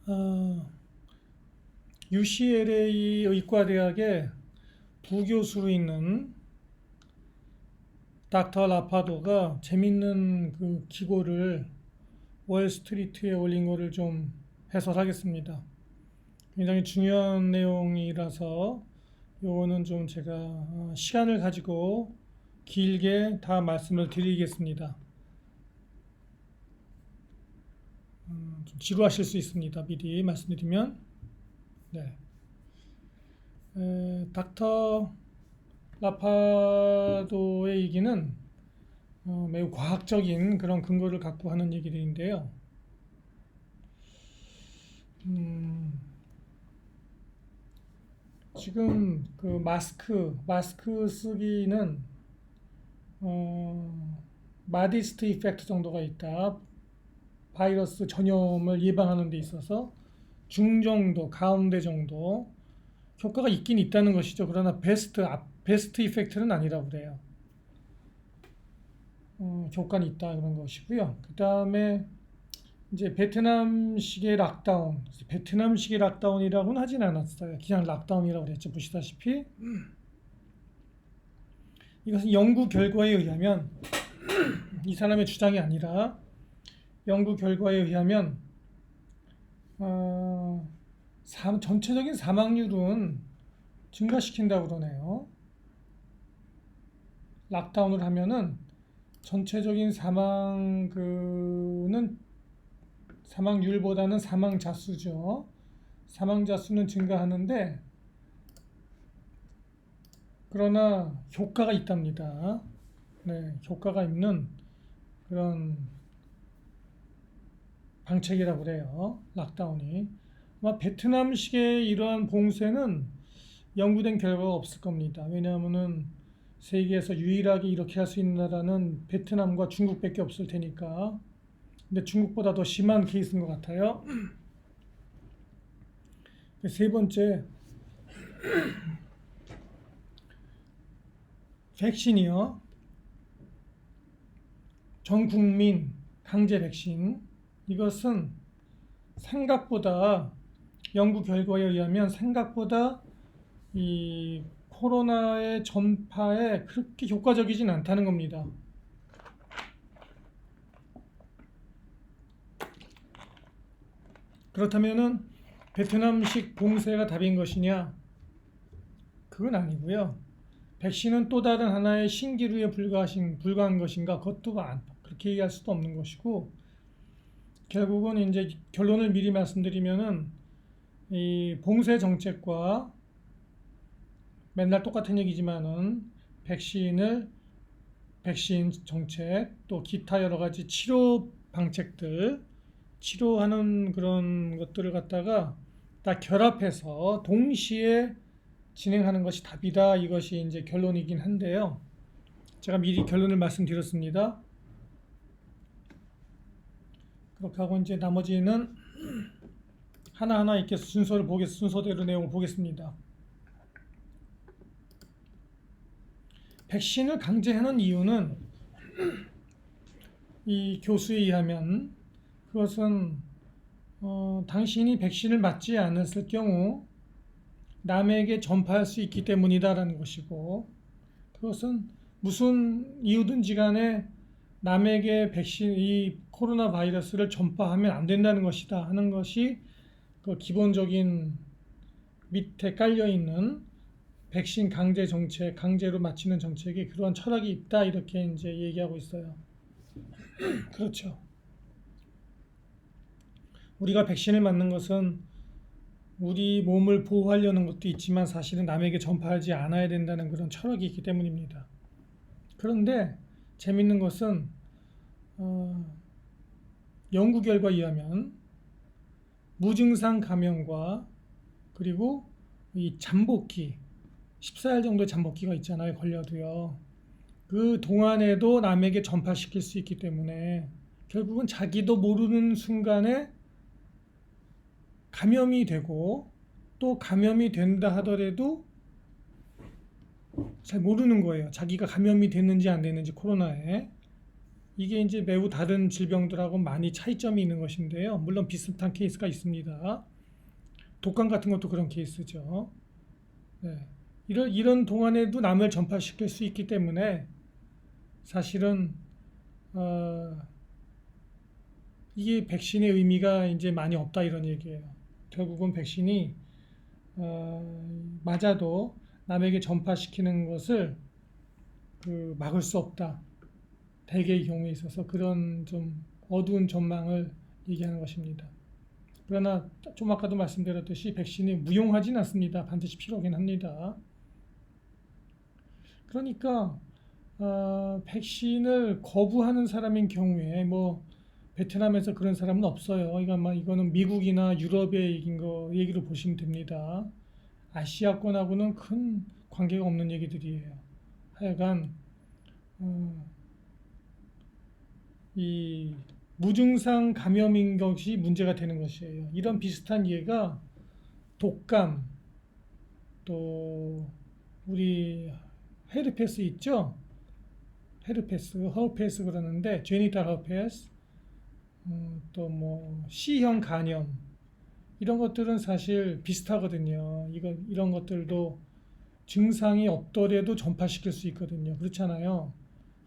어, UCLA 의과대학의 부교수로 있는 닥터 라파도가 재밌는 그 기고를 월스트리트에 올린 거를 좀 해설하겠습니다. 굉장히 중요한 내용이라서 요거는 좀 제가 시간을 가지고 길게 다 말씀을 드리겠습니다. 좀 지루하실 수 있습니다. 미리 말씀드리면. 네. 닥터 라파도의 얘기는 매우 과학적인 그런 근거를 갖고 하는 얘기들인데요. 지금 그 마스크 쓰기는 마디스트 이펙트 정도가 있다. 바이러스 전염을 예방하는 데 있어서 중정도, 가운데 정도 효과가 있긴 있다는 것이죠. 그러나 베스트 이펙트는 아니라고 그래요. 효과는 있다 그런 것이고요. 그 다음에 이제 베트남식의 락다운이라고는 하진 않았어요. 그냥 락다운이라고 그랬죠. 보시다시피 이것은 연구 결과에 의하면 이 사람의 주장이 아니라 연구 결과에 의하면 전체적인 사망률은 증가시킨다고 그러네요. 락다운을 하면은 전체적인 사망률보다는 사망 자수죠. 사망 자수는 증가하는데 그러나 효과가 있답니다. 네, 효과가 있는 그런 방책이라고 그래요. 락다운이. 아마 베트남식의 이러한 봉쇄는 연구된 결과가 없을 겁니다. 왜냐하면은 세계에서 유일하게 이렇게 할 수 있는 나라는 베트남과 중국밖에 없을 테니까. 근데 중국보다 더 심한 케이스인 것 같아요. 세 번째, 백신이요. 전 국민 강제 백신. 이것은 생각보다 연구 결과에 의하면 생각보다 이 코로나의 전파에 그렇게 효과적이진 않다는 겁니다. 그렇다면은 베트남식 봉쇄가 답인 것이냐? 그건 아니고요. 백신은 또 다른 하나의 신기루에 불과한 것인가? 그것도 그렇게 얘기할 수도 없는 것이고, 결국은 이제 결론을 미리 말씀드리면은 이 봉쇄 정책과 맨날 똑같은 얘기지만은 백신 정책 또 기타 여러 가지 치료 방책들 치료하는 그런 것들을 갖다가 다 결합해서 동시에 진행하는 것이 답이다. 이것이 이제 결론이긴 한데요. 제가 미리 결론을 말씀드렸습니다. 그렇게 하고 이제 나머지는 하나하나 이렇게 순서대로 내용을 보겠습니다. 백신을 강제하는 이유는 이 교수에 의하면 그것은 당신이 백신을 맞지 않았을 경우 남에게 전파할 수 있기 때문이다라는 것이고, 그것은 무슨 이유든지 간에 남에게 이 코로나 바이러스를 전파하면 안 된다는 것이다 하는 것이 그 기본적인 밑에 깔려 있는 백신 강제 정책, 강제로 맞히는 정책에 그러한 철학이 있다 이렇게 이제 얘기하고 있어요. 그렇죠. 우리가 백신을 맞는 것은 우리 몸을 보호하려는 것도 있지만 사실은 남에게 전파하지 않아야 된다는 그런 철학이 있기 때문입니다. 그런데 재밌는 것은 연구 결과에 의하면 무증상 감염과 그리고 이 잠복기 14일 정도의 잠복기가 있잖아요. 걸려도요. 그 동안에도 남에게 전파시킬 수 있기 때문에 결국은 자기도 모르는 순간에 감염이 되고 또 감염이 된다 하더라도 잘 모르는 거예요. 자기가 감염이 됐는지 안 됐는지 코로나에. 이게 이제 매우 다른 질병들하고 많이 차이점이 있는 것인데요. 물론 비슷한 케이스가 있습니다. 독감 같은 것도 그런 케이스죠. 네. 이런 동안에도 남을 전파시킬 수 있기 때문에 사실은 어, 이게 백신의 의미가 이제 많이 없다 이런 얘기예요. 결국은 백신이 맞아도 남에게 전파시키는 것을 막을 수 없다. 대개의 경우에 있어서 그런 좀 어두운 전망을 얘기하는 것입니다. 그러나 좀 아까도 말씀드렸듯이 백신이 무용하진 않습니다. 반드시 필요하긴 합니다. 그러니까 백신을 거부하는 사람인 경우에 뭐 베트남에서 그런 사람은 없어요. 이거는 미국이나 유럽의 얘기로 보시면 됩니다. 아시아권하고는 큰 관계가 없는 얘기들이에요. 하여간 이 무증상 감염인 것이 문제가 되는 것이에요. 이런 비슷한 예가 독감, 또 우리 헤르페스 있죠? 허페스 그러는데 제니탈 허페스, 또 뭐 C형 간염 이런 것들은 사실 비슷하거든요. 이런 것들도 증상이 없더라도 전파시킬 수 있거든요. 그렇잖아요.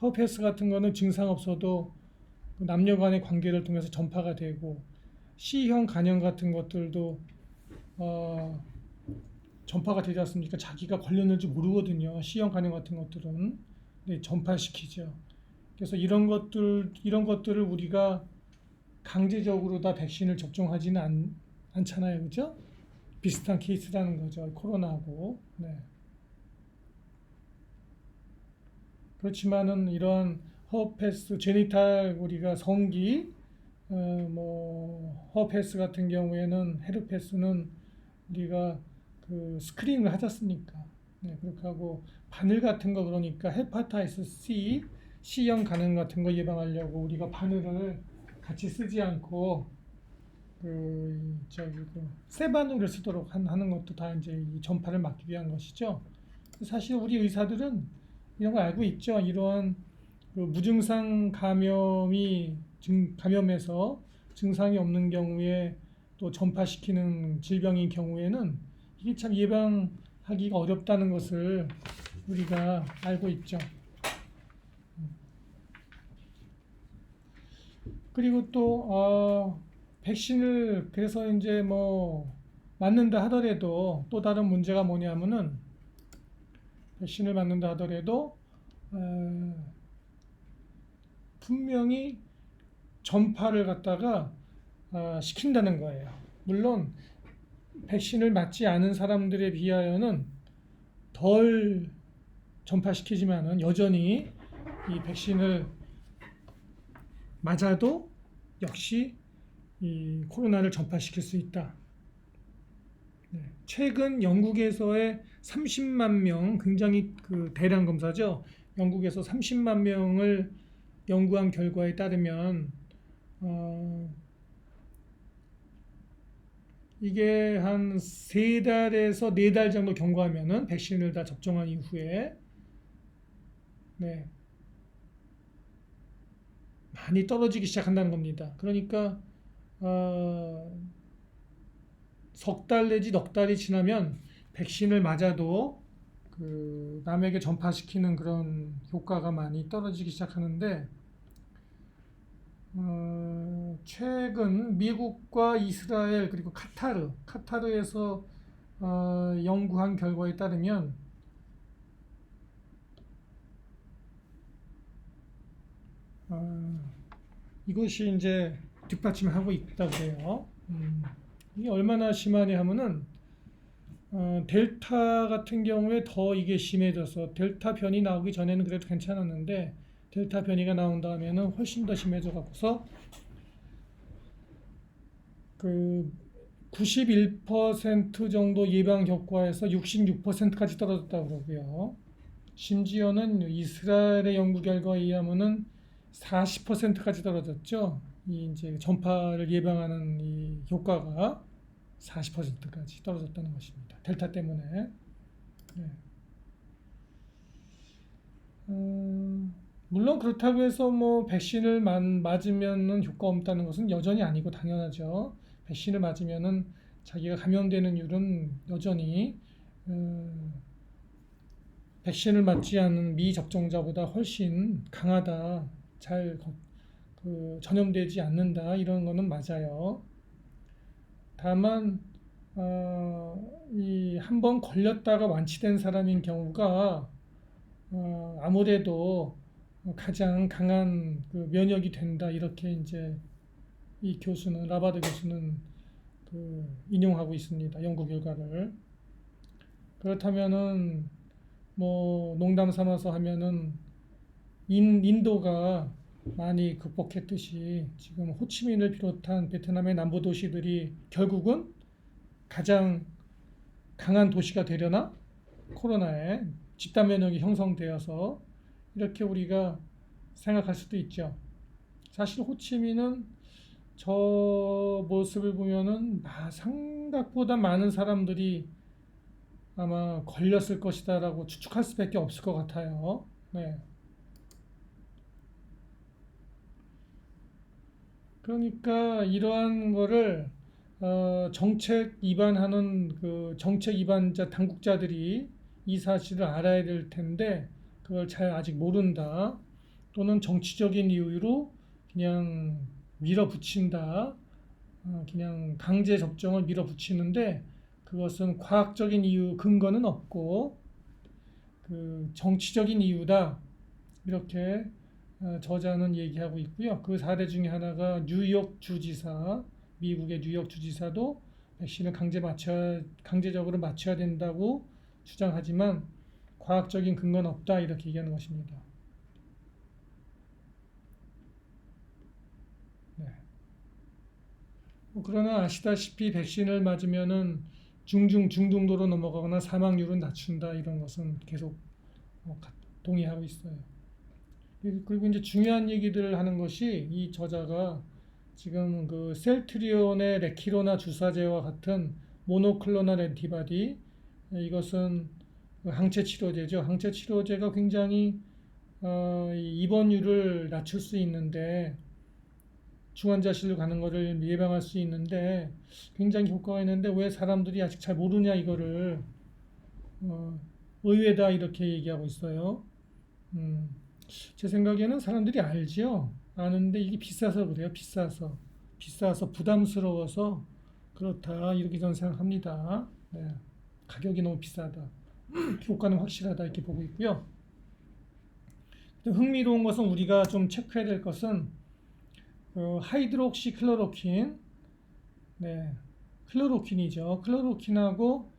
허페스 같은 거는 증상 없어도 남녀 간의 관계를 통해서 전파가 되고 C형 간염 같은 것들도 전파가 되지 않습니까? 자기가 걸렸는지 모르거든요. C형 간염 같은 것들은 네, 전파시키죠. 그래서 이런 것들을 우리가 강제적으로 다 백신을 접종하지는 않잖아요, 그죠? 비슷한 케이스라는 거죠, 코로나하고. 네. 그렇지만은 이러한 허페스, 제니탈 우리가 성기, 뭐 허페스 같은 경우에는 헤르페스는 우리가 그 스크린을 하지 않습니까? 네, 그렇게 하고 바늘 같은 거 그러니까 헤파타이티스 C, C형 간염 같은 거 예방하려고 우리가 바늘을 같이 쓰지 않고 쇠 바늘을 쓰도록 하는 것도 다 이제 이 전파를 막기 위한 것이죠. 사실 우리 의사들은 이런 거 알고 있죠. 이러한 무증상 감염에서 증상이 없는 경우에 또 전파시키는 질병인 경우에는 이게 참 예방하기가 어렵다는 것을 우리가 알고 있죠. 그리고 또 백신을 그래서 이제 뭐 맞는다 하더라도 또 다른 문제가 뭐냐면은 백신을 맞는다 하더라도 분명히 전파를 갖다가 시킨다는 거예요. 물론 백신을 맞지 않은 사람들에 비하여는 덜 전파시키지만은 여전히 이 백신을 맞아도 역시 이 코로나를 전파시킬 수 있다. 네. 최근 영국에서의 30만 명 굉장히 대량 검사죠. 영국에서 30만 명을 연구한 결과에 따르면 이게 한 3달에서 4달 정도 경과하면은 백신을 다 접종한 이후에 네, 많이 떨어지기 시작한다는 겁니다. 그러니까 석 달 내지 넉 달이 지나면 백신을 맞아도 남에게 전파시키는 그런 효과가 많이 떨어지기 시작하는데 최근 미국과 이스라엘 그리고 카타르에서 연구한 결과에 따르면 이것이 이제 뒷받침하고 있다고 해요. 이게 얼마나 심하냐 하면은 델타 같은 경우에 더 이게 심해져서 델타 변이 나오기 전에는 그래도 괜찮았는데 델타 변이가 나온 다음에는 훨씬 더 심해져 갖고서 91% 정도 예방 효과에서 66%까지 떨어졌다고 그러고요. 심지어는 이스라엘의 연구 결과에 의하면은 40%까지 떨어졌죠. 이 이제 전파를 예방하는 이 효과가 40%까지 떨어졌다는 것입니다. 델타 때문에. 네. 물론 그렇다고 해서 뭐 백신을 맞으면은 효과 없다는 것은 여전히 아니고 당연하죠. 백신을 맞으면은 자기가 감염되는 율은 여전히 어, 백신을 맞지 않은 미접종자보다 훨씬 강하다. 잘 전염되지 않는다. 이런 거는 맞아요. 다만 이 한 번 걸렸다가 완치된 사람인 경우가 아무래도 가장 강한 그 면역이 된다. 이렇게 이제 이 교수는 라바드 교수는 인용하고 있습니다. 연구 결과를. 그렇다면은 뭐 농담 삼아서 하면은 인도가 많이 극복했듯이 지금 호치민을 비롯한 베트남의 남부 도시들이 결국은 가장 강한 도시가 되려나? 코로나에 집단 면역이 형성되어서 이렇게 우리가 생각할 수도 있죠. 사실 호치민은 저 모습을 보면은 생각보다 많은 사람들이 아마 걸렸을 것이다라고 추측할 수밖에 없을 것 같아요. 네. 그러니까 이러한 거를 정책 위반하는 그 정책 위반자 당국자들이 이 사실을 알아야 될 텐데 그걸 잘 아직 모른다. 또는 정치적인 이유로 그냥 밀어붙인다. 그냥 강제 접종을 밀어붙이는데 그것은 과학적인 이유 근거는 없고 그 정치적인 이유다. 이렇게 저자는 얘기하고 있고요. 그 사례 중에 하나가 뉴욕 주지사, 미국의 뉴욕 주지사도 백신을 강제적으로 맞춰야 된다고 주장하지만 과학적인 근거는 없다 이렇게 얘기하는 것입니다. 네. 그러나 아시다시피 백신을 맞으면은 중등도로 넘어가거나 사망률은 낮춘다 이런 것은 계속 동의하고 있어요. 그리고 이제 중요한 얘기들을 하는 것이 이 저자가 지금 그 셀트리온의 레키로나 주사제와 같은 모노클로널 엔티바디 이것은 항체 치료제죠. 항체 치료제가 굉장히 입원율을 낮출 수 있는데 중환자실로 가는 것을 예방할 수 있는데 굉장히 효과가 있는데 왜 사람들이 아직 잘 모르냐 이거를 어, 의외다 이렇게 얘기하고 있어요. 음. 제 생각에는 사람들이 알지요. 아는데 이게 비싸서 그래요. 비싸서 부담스러워서 그렇다. 이렇게 저는 생각합니다. 네. 가격이 너무 비싸다. 효과는 확실하다. 이렇게 보고 있고요. 흥미로운 것은 우리가 좀 체크해야 될 것은 하이드록시 클로로킨, 네, 클로로킨이죠. 클로로킨하고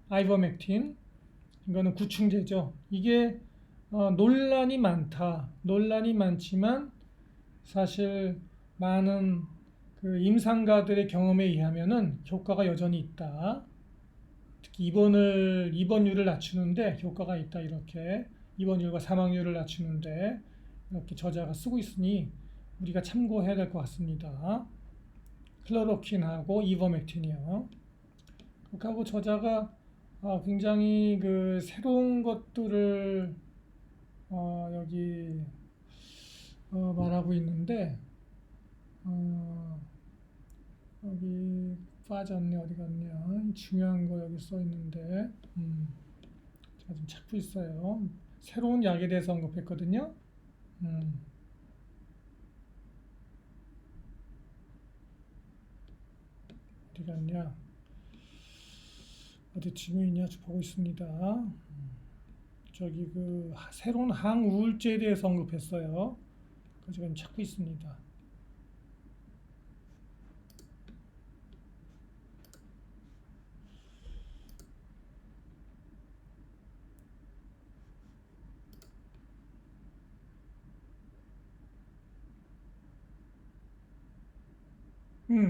아이버맥틴, 이거는 구충제죠. 이게 논란이 많다. 논란이 많지만 사실 많은 그 임상가들의 경험에 의하면은 효과가 여전히 있다. 특히 입원율을 낮추는데 효과가 있다. 이렇게 입원율과 사망률을 낮추는데 이렇게 저자가 쓰고 있으니 우리가 참고해야 될 것 같습니다. 클로로킨하고 이버맥틴이요. 그렇게 하고 저자가 굉장히 그 새로운 것들을 여기 말하고 있는데 어, 여기 빠졌네. 어디 갔냐. 중요한 거 여기 써 있는데 제가 좀 찾고 있어요. 새로운 약에 대해서 언급했거든요. 음, 어디 갔냐. 어디쯤에 있냐 보고 있습니다. 저기 그 새로운 항우울제에 대해서 언급했어요. 그거 지금 찾고 있습니다.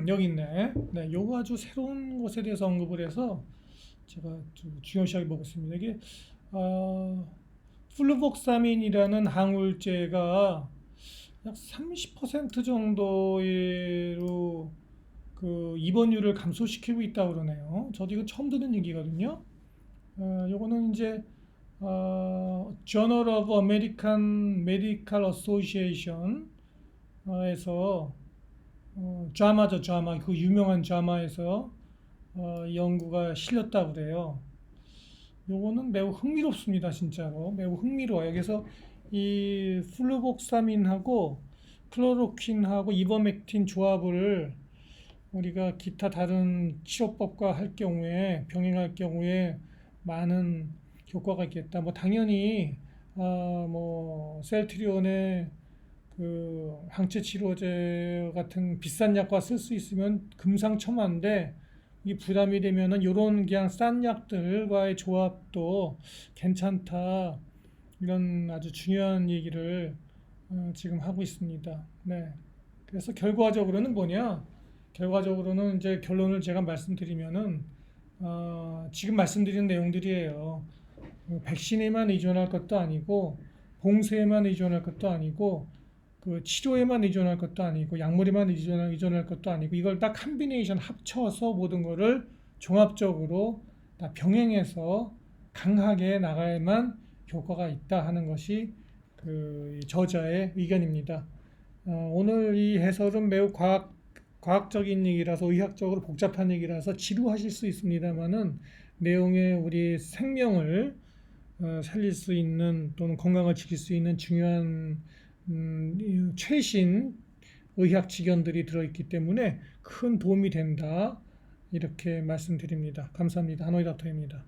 여기 있네. 네, 요거 아주 새로운 것에 대해서 언급을 해서 제가 좀 중요시하게 보고 있습니다. 이게 어, 플루복사민이라는 항우울제가 약 30% 정도로 그 입원율을 감소시키고 있다고 그러네요. 저도 이거 처음 듣는 얘기거든요. 요거는 이제 Journal of American Medical Association 에서 JAMA죠, JAMA. 그 유명한 JAMA에서 연구가 실렸다고 그래요. 요거는 매우 흥미롭습니다, 진짜로. 매우 흥미로워요. 그래서 이 플루복사민하고 클로로퀸하고 이버맥틴 조합을 우리가 기타 다른 치료법과 할 경우에 병행할 경우에 많은 효과가 있겠다. 뭐 당연히 뭐 셀트리온의 그 항체 치료제 같은 비싼 약과 쓸 수 있으면 금상첨화인데 이 부담이 되면은 요런 그냥 싼 약들과의 조합도 괜찮다. 이런 아주 중요한 얘기를 지금 하고 있습니다. 네. 그래서 결과적으로는 뭐냐? 결과적으로는 이제 결론을 제가 말씀드리면은 지금 말씀드린 내용들이에요. 백신에만 의존할 것도 아니고 봉쇄에만 의존할 것도 아니고 그 치료에만 의존할 것도 아니고 약물에만 의존할 것도 아니고 이걸 다 컨비네이션 합쳐서 모든 거를 종합적으로 다 병행해서 강하게 나가야만 효과가 있다 하는 것이 그 저자의 의견입니다. 오늘 이 해설은 매우 과학적인 얘기라서 의학적으로 복잡한 얘기라서 지루하실 수 있습니다만은 내용에 우리 생명을 살릴 수 있는 또는 건강을 지킬 수 있는 중요한 최신 의학 지견들이 들어있기 때문에 큰 도움이 된다. 이렇게 말씀드립니다. 감사합니다. 하노이 닥터입니다.